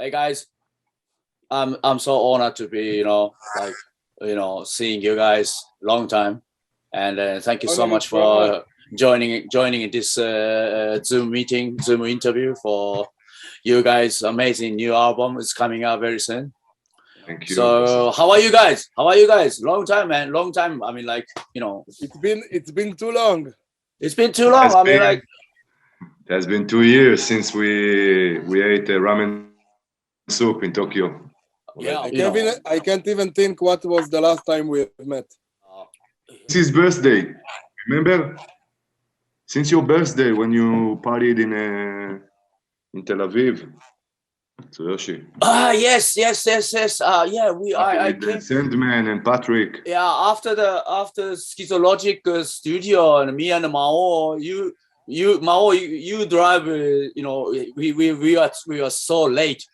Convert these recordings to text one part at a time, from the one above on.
Hey guys, I'm so honored to be, seeing you guys long time, and thank you so much for joining in this Zoom interview for you guys. Amazing new album is coming out very soon. Thank you. So how are you guys? Long time, man. Long time. I mean, it's been too long. It's been too long. It has been 2 years since we ate ramen soup in Tokyo. Yeah, I can't even think what was the last time we met. It's his birthday. Remember? Since your birthday, when you partied in Tel Aviv, Tsuyoshi. Yes. I came. Sandman and Patrick. Yeah, after Skizologic studio, and me and Maor, Maor, you drive. We were so late.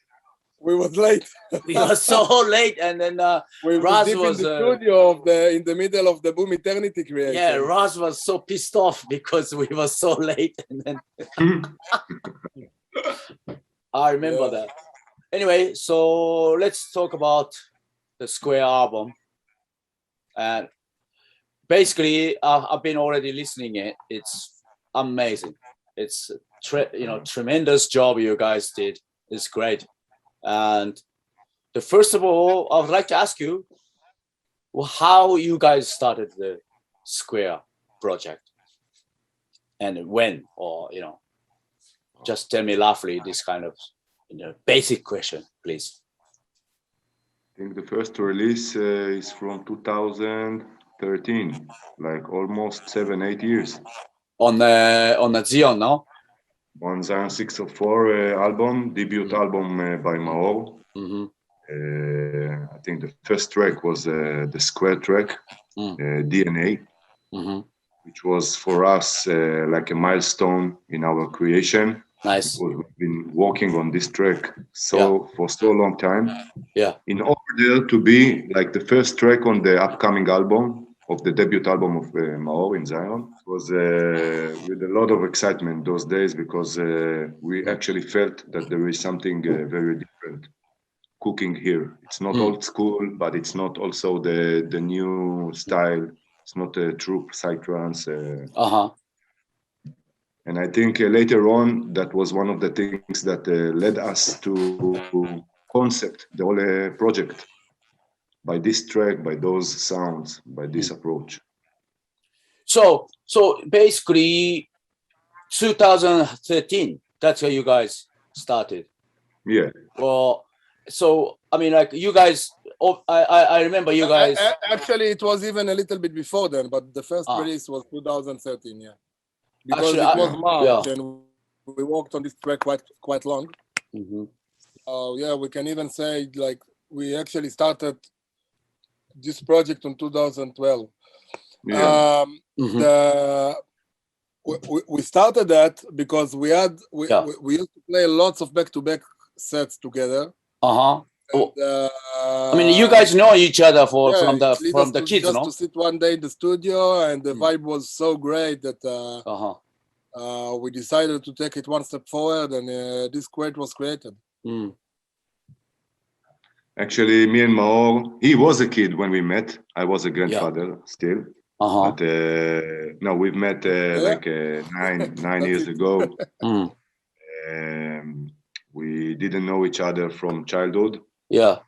We was late. We were so late, and then we Raz deep was in the studio in the middle of the Boom Eternity creation. Yeah, Raz was so pissed off because we were so late, and then I remember that. Anyway, so let's talk about the Square album. And basically, I've been already listening it. It's amazing. It's tremendous job you guys did. It's great. And first of all, I would like to ask you how you guys started the Square project and when, or just tell me roughly this kind of basic question, please. I think the first release is from 2013, like almost 7-8 years. On the Zion, no? On Zion 604 album, debut album by Maor. Mm-hmm. I think the first track was the Square track, DNA, which was for us like a milestone in our creation. Nice. We've been working on this track for so long time. Yeah. In order to be like the first track on the upcoming album, of the debut album of Maor in Zion. It was with a lot of excitement those days because we actually felt that there is something very different cooking here. It's not old school, but it's not also the new style. It's not a true psytrance. And I think later on, that was one of the things that led us to concept the whole project. By this track, by those sounds, by this approach. So basically, 2013. That's where you guys started. Yeah. Well, so I mean, like you guys. I remember you guys. Actually, it was even a little bit before then, but the first release was 2013. Yeah. Because actually, it was March, and we worked on this track quite long. Mm-hmm. We can even say like we actually started this project in 2012. Yeah. We started that because we used to play lots of back-to-back sets together. I mean, you guys know each other from the kids, just no? to sit one day in the studio, and the vibe was so great that we decided to take it one step forward, and this quote was created. Actually, me and Maor, he was a kid when we met. I was a grandfather still. But no, we've met like 9 years ago. We didn't know each other from childhood. Yeah.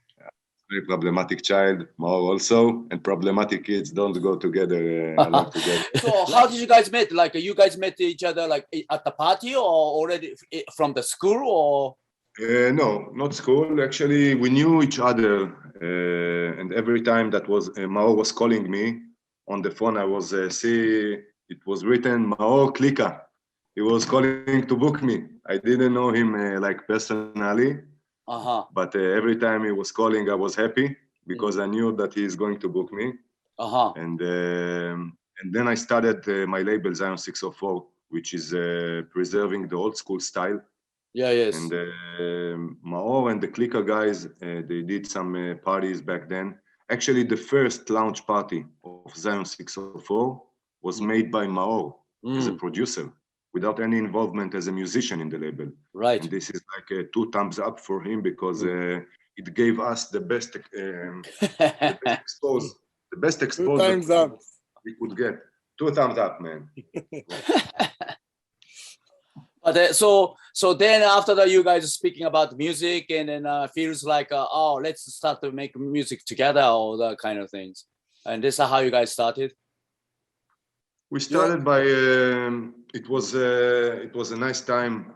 Very problematic child, Maor also, and problematic kids don't go together a lot together. So how did you guys meet? Like you guys met each other like at the party or already from the school or? No, not school. Actually, we knew each other, and every time that was Maor was calling me on the phone, I was it was written Maor Klika. He was calling to book me. I didn't know him like personally, but every time he was calling, I was happy because I knew that he is going to book me. And then I started my label Zion 604, which is preserving the old school style. Yeah, yes. And Maor and the Klika guys, they did some parties back then. Actually, the first launch party of Zion 604 was made by Maor as a producer without any involvement as a musician in the label. Right. And this is like 2 thumbs up for him because it gave us the best, the best exposure 2 times up. we could get. 2 thumbs up, man. But so then after that, you guys are speaking about music, and then feels like oh, let's start to make music together, all that kind of things. And this is how you guys started. We started by it was a nice time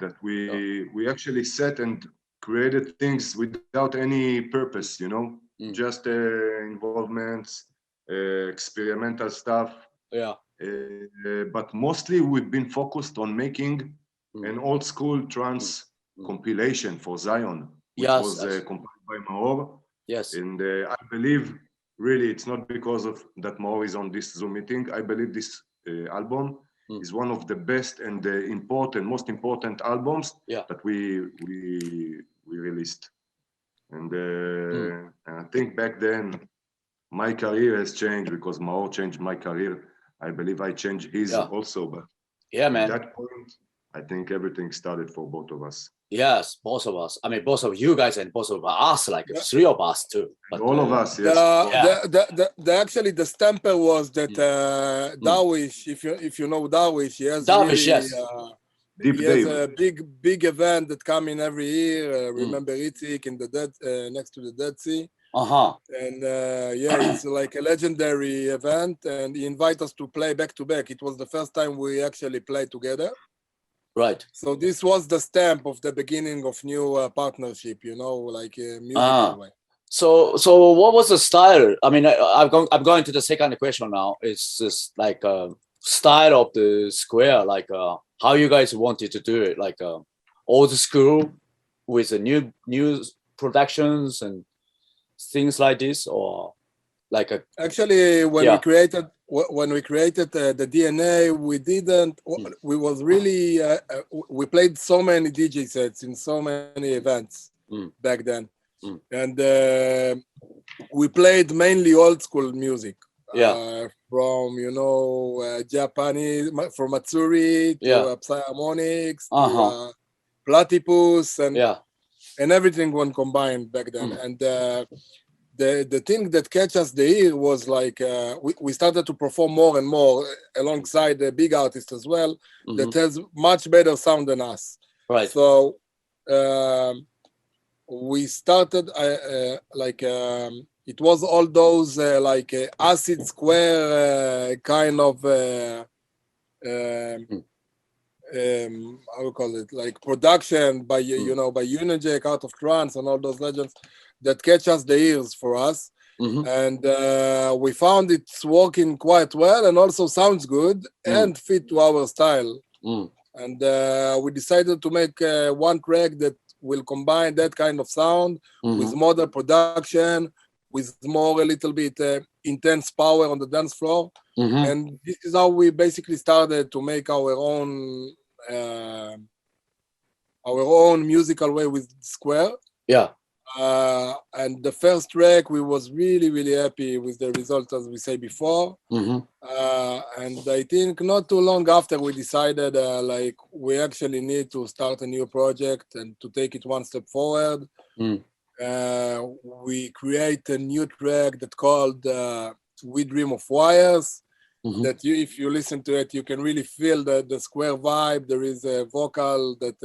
that we actually sat and created things without any purpose, you know, just involvements, experimental stuff. Yeah. But mostly we've been focused on making an old school trance compilation for Zion, which was compiled by Maor. Yes. And I believe really it's not because of that Maor is on this Zoom meeting. I believe this album is one of the best and most important albums that we released. And I think back then my career has changed because Maor changed my career. I believe I changed his also, but man. At that point, I think everything started for both of us. Yes, both of us. I mean, both of you guys and both of us, like 3 of us too. But, all of us, yes. Actually, the stamper was that Darwish, if you know Darwish, he has Darwish, really, Deep he Dave. has a big event that come in every year. Remember Itzik in the dead next to the Dead Sea. And it's like a legendary event, and he invited us to play back to back. It was the first time we actually played together. Right. So this was the stamp of the beginning of new partnership, you know, like musical way. So what was the style? I mean, I'm going to the second question now. It's just like style of the Square, like how you guys wanted to do it, like old school with the new productions and things like this, or like a actually when we created the DNA, we was really we played so many DJ sets in so many events back then, and we played mainly old school music from Japanese, from Matsuri to Psyharmonics to Platypus and everything when combined back then. And the thing that catch us the ear was like we started to perform more and more alongside the big artists as well that has much better sound than us. Right. So we started it was all those acid square kind of how we call it, like production by by Unijek, Out of Trance, and all those legends that catch us the ears for us. And we found it's working quite well and also sounds good and fit to our style. And we decided to make one track that will combine that kind of sound with modern production, with more a little bit intense power on the dance floor. And this is how we basically started to make our own musical way with Square. Yeah. And the first track, we was really, really happy with the result, as we say before. And I think not too long after, we decided like we actually need to start a new project and to take it one step forward. We create a new track that called We Dream of Wires. That if you listen to it, you can really feel the Square vibe. There is a vocal that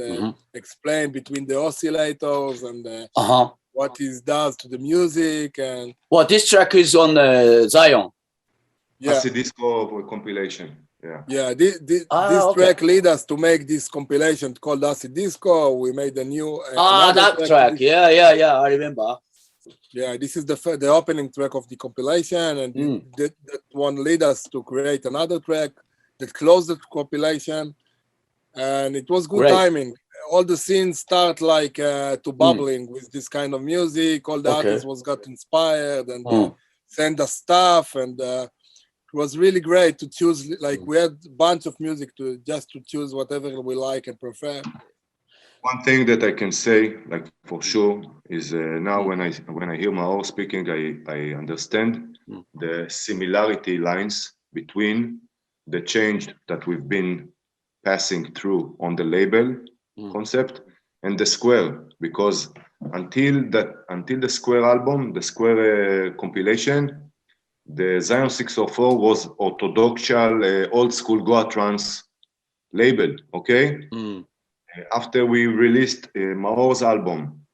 explains between the oscillators and what it does to the music. And this track is on Zion. Acid Disco compilation. This track lead us to make this compilation called Acid Disco. We made a new that track. Yeah, I remember. Yeah, this is the opening track of the compilation, and that one lead us to create another track that closed the compilation, and it was good timing. All the scenes start like to bubbling with this kind of music. All the artists got inspired and send us stuff, and it was really great to choose. Like we had a bunch of music to choose whatever we like and prefer. One thing that I can say, like for sure, is now when I hear Maor speaking, I understand the similarity lines between the change that we've been passing through on the label concept and the Square, because until the Square album, the Square compilation, the Zion 604 was orthodoxial old school Goa trance label, okay? After we released Maor's album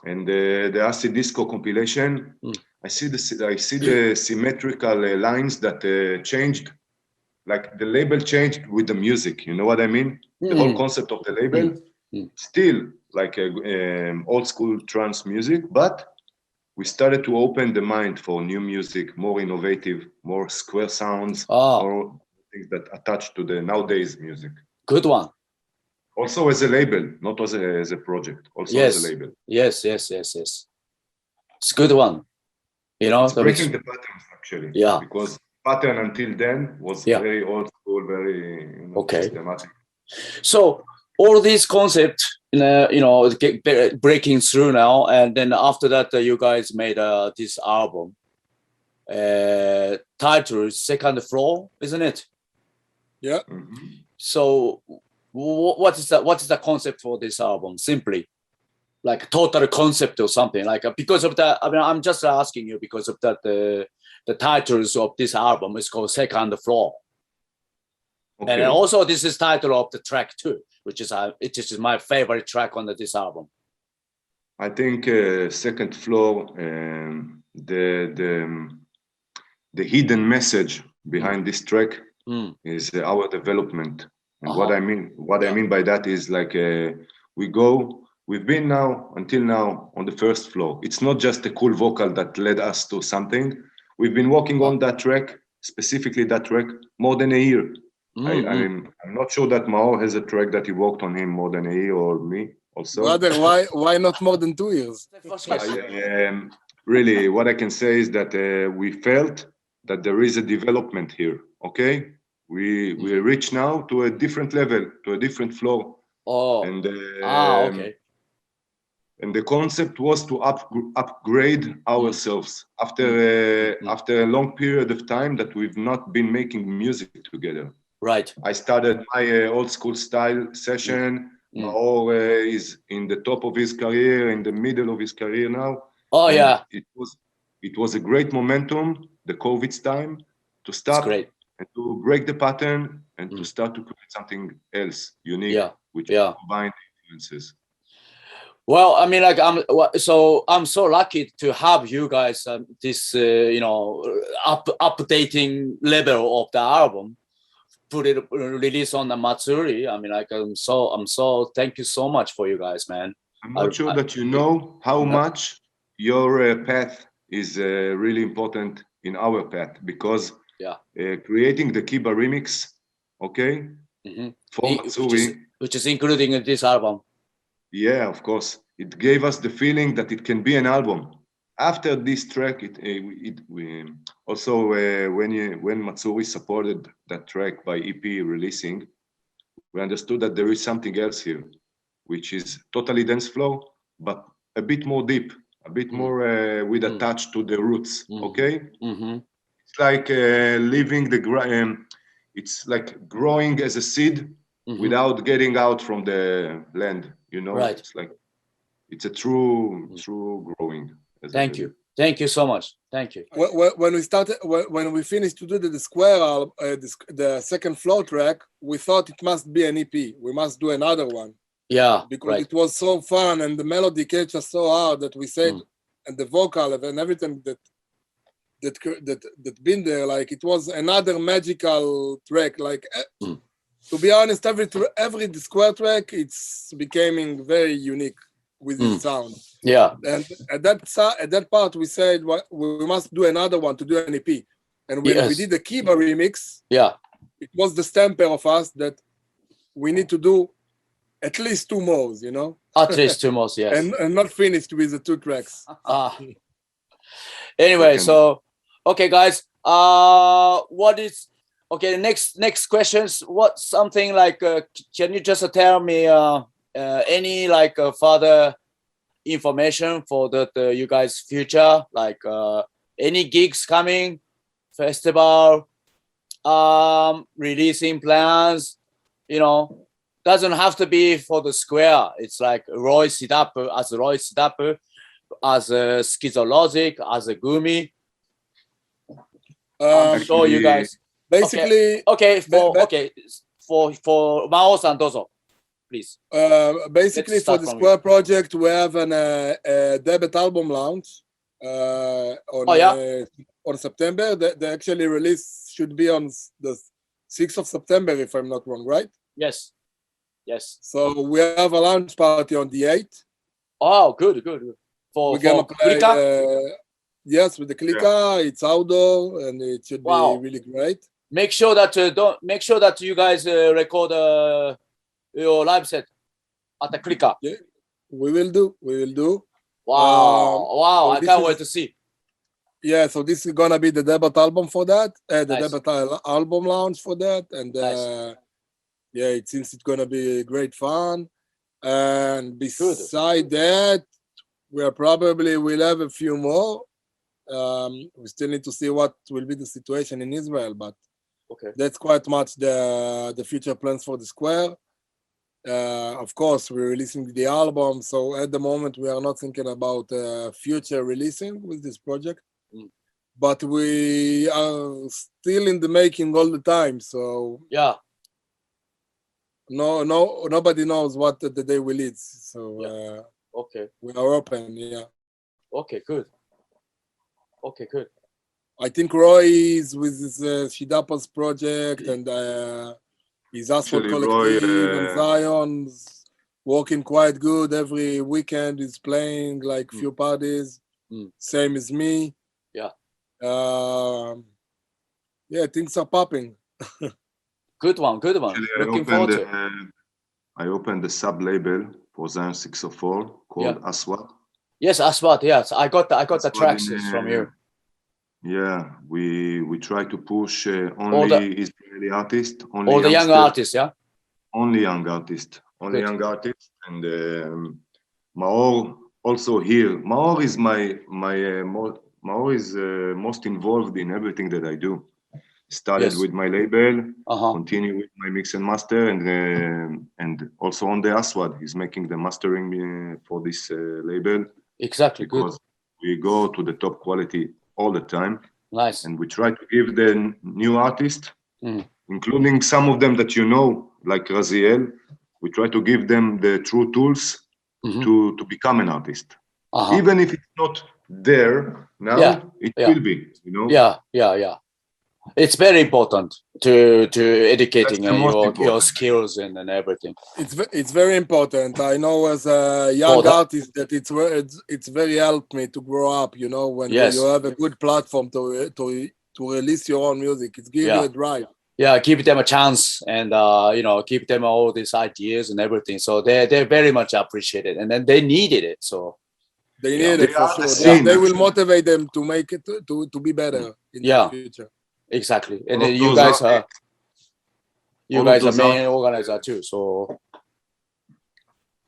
and the acid disco compilation, I see the symmetrical lines that changed, like the label changed with the music. You know what I mean? The whole concept of the label, still like old school trance music, but we started to open the mind for new music, more innovative, more square sounds, more things that attach to the nowadays music. Good one. Also as a label, not as a project. Also as a label. Yes. It's a good one. You know, it's breaking the patterns actually. Yeah. Because pattern until then was very old school, very systematic. So all these concepts, breaking through now, and then after that, you guys made this album. Title is Second Floor, isn't it? Yeah. So what is the concept for this album? Simply, like total concept or something. Like because of that, I mean, I'm just asking you because of that. The titles of this album is called Second Floor. Okay. And also this is title of the track too, which is my favorite track on this album. I think Second Floor, the hidden message behind this track is our development. And what I mean by that is like we've been until now on the first floor. It's not just a cool vocal that led us to something. We've been working on that track, specifically that track, more than a year. I'm not sure that Maor has a track that he worked on him more than a year, or me also. Brother, why not more than 2 years? Really, what I can say is that we felt that there is a development here, okay? We reach now to a different level, to a different floor. And okay. And the concept was to upgrade ourselves after a long period of time that we've not been making music together. Right. I started my old school style session. Maor is in the top of his career, in the middle of his career now. Oh, and yeah. It was a great momentum, the COVID time, to stop and to break the pattern and to start to create something else unique, which combine influences. Well, I mean, like I'm so lucky to have you guys this updating level of the album, release on the Matsuri. I mean, like I'm so thank you so much for you guys, man. I'm not sure that you know how much your path is really important in our path, because creating the Kiba remix, for Matsuri, which is including in this album. Yeah, of course. It gave us the feeling that it can be an album. After this track, when Matsuri supported that track by EP releasing, we understood that there is something else here, which is totally dance floor, but a bit more deep, a bit more with a touch to the roots. It's like leaving it's like growing as a seed without getting out from the land. Right. It's like it's a true growing. Thank you so much. Thank you. When we finished to do the Square album, the Second Floor track, we thought it must be an EP. We must do another one. Yeah, because it was so fun and the melody catch us so hard that we said, and the vocal and everything that been there, like it was another magical track. Like to be honest, every Square track, it's becoming very unique with its sound. Yeah. And at that part, we said we must do another one to do an EP. And when we did the Kiba remix, it was the stamper of us that we need to do at least 2 more, At least 2 more, yes. and not finished with the 2 tracks. Anyway, so okay, guys. Next questions. What something like? Can you just tell me any like further information for you guys' future? Like any gigs coming, festival, releasing plans, you know, doesn't have to be for the square. It's like Roy Shidapu, as Skizologic, as a Gumi. I'm sure you guys. Basically, Okay, for Mao-san, dozo, please. Basically, for the Square project, we have a debut album launch on September. The actually release should be on the 6th of September, if I'm not wrong, right? Yes. So we have a launch party on the 8th. Oh, good. We're gonna play. Yes, with the clicker, it's outdoor, and it should be really great. Make sure that you guys record your live set at the clicker. Yeah, we will do. Wow! I can't wait to see. Yeah, so this is gonna be the debut album for that, debut album launch for that, and yeah, it seems it's gonna be great fun. And beside that, we probably will have a few more. We still need to see what will be the situation in Israel, but that's quite much the future plans for the Square. Of course, we're releasing the album, so at the moment we are not thinking about future releasing with this project, but we are still in the making all the time. So nobody knows what the day will lead. So we are open. Okay, good. I think Roy is with his Shidapu's project and his Asphalt Collective and Zion's working quite good. Every weekend he's playing like few parties. Same as me. Things are popping. Good one. Actually, Looking forward to it. I opened the sub-label for Zion 604 called Aswad. Yes, Aswad. Yes, I got the tracks from you. Yeah, we try to push only Israeli artists, all the young artists, only young artists, and Maor also here. Maor is Maor is most involved in everything that I do. Started with my label, continue with my mix and master, and also on the Aswad, he's making the mastering for this label. Exactly, because we go to the top quality all the time. Nice. And we try to give the new artists, including some of them that you know, like Raziel, we try to give them the true tools to become an artist. Even if it's not there now, it will be, you know? Yeah. It's very important to educating your skills and everything. It's very important. I know as a young artist that it's very helped me to grow up. You know, when you have a good platform to release your own music, it's give you a drive. Yeah, give them a chance and give them all these ideas and everything. So they're very much appreciated, and then they needed it. So they need it for sure. They will motivate them to make it to be better in the future. Exactly, and then you guys are main organizer too. So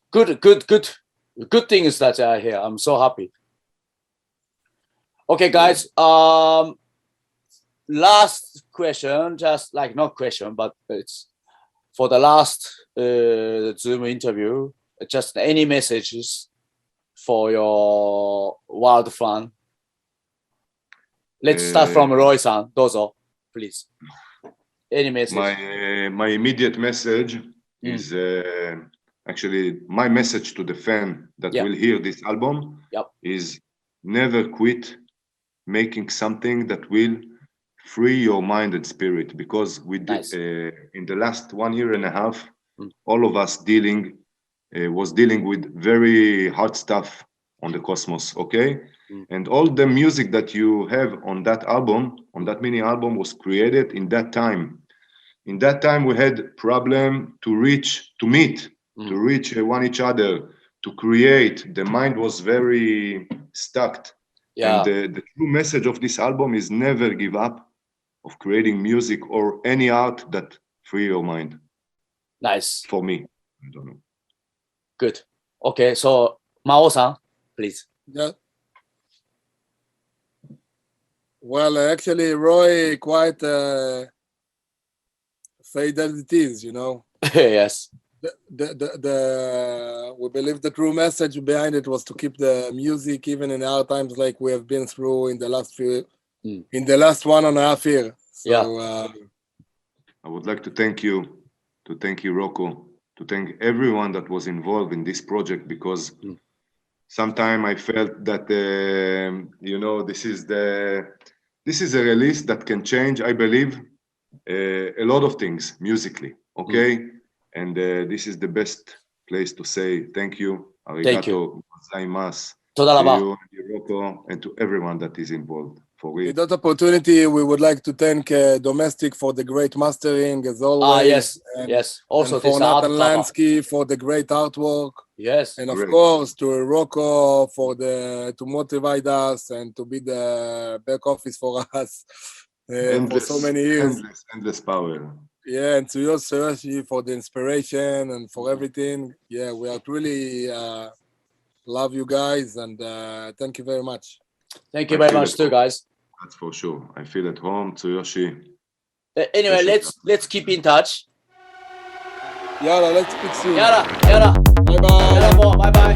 good things that are here. I'm so happy. Okay, guys. Last question, just like not question, but it's for the last Zoom interview. Just any messages for your wild fan. Let's start from Roy-san. Dozo, please. Any message? My immediate message is actually my message to the fan that will hear this album is never quit making something that will free your mind and spirit, because we did in the last 1.5 years, all of us was dealing with very hard stuff on the Cosmos, okay? And all the music that you have on that album, on that mini album, was created in that time. In that time, we had problem to reach one each other, to create. The mind was very stuck. And the true message of this album is never give up of creating music or any art that free your mind. Nice. For me, I don't know. Good. Okay, so Mao-san, please. Yeah. Well, actually, Roy quite said that it is, you know. yes. We believe the true message behind it was to keep the music even in hard times like we have been through in the last 1.5 years. So, I would like to thank you, Rocco, to thank everyone that was involved in this project, because sometimes I felt that this is a release that can change, I believe, a lot of things musically. Okay, and this is the best place to say thank you. Arigato gozaimasu. To you, Rocco, and to everyone that is involved. With that opportunity, we would like to thank Domestic for the great mastering, as always. Yes. Also, and for Nathan Lansky for the great artwork. Yes. And of course, to Rocco to motivate us and to be the back office for us for so many years. Endless power. Yeah, and to Tsuyoshi for the inspiration and for everything. Yeah, we are really love you guys, and thank you very much. Thank you very much too, guys. That's for sure. I feel at home, Tsuyoshi. Anyway, let's keep in touch. Yara, let's speak soon. Yara. Bye bye. Bye bye.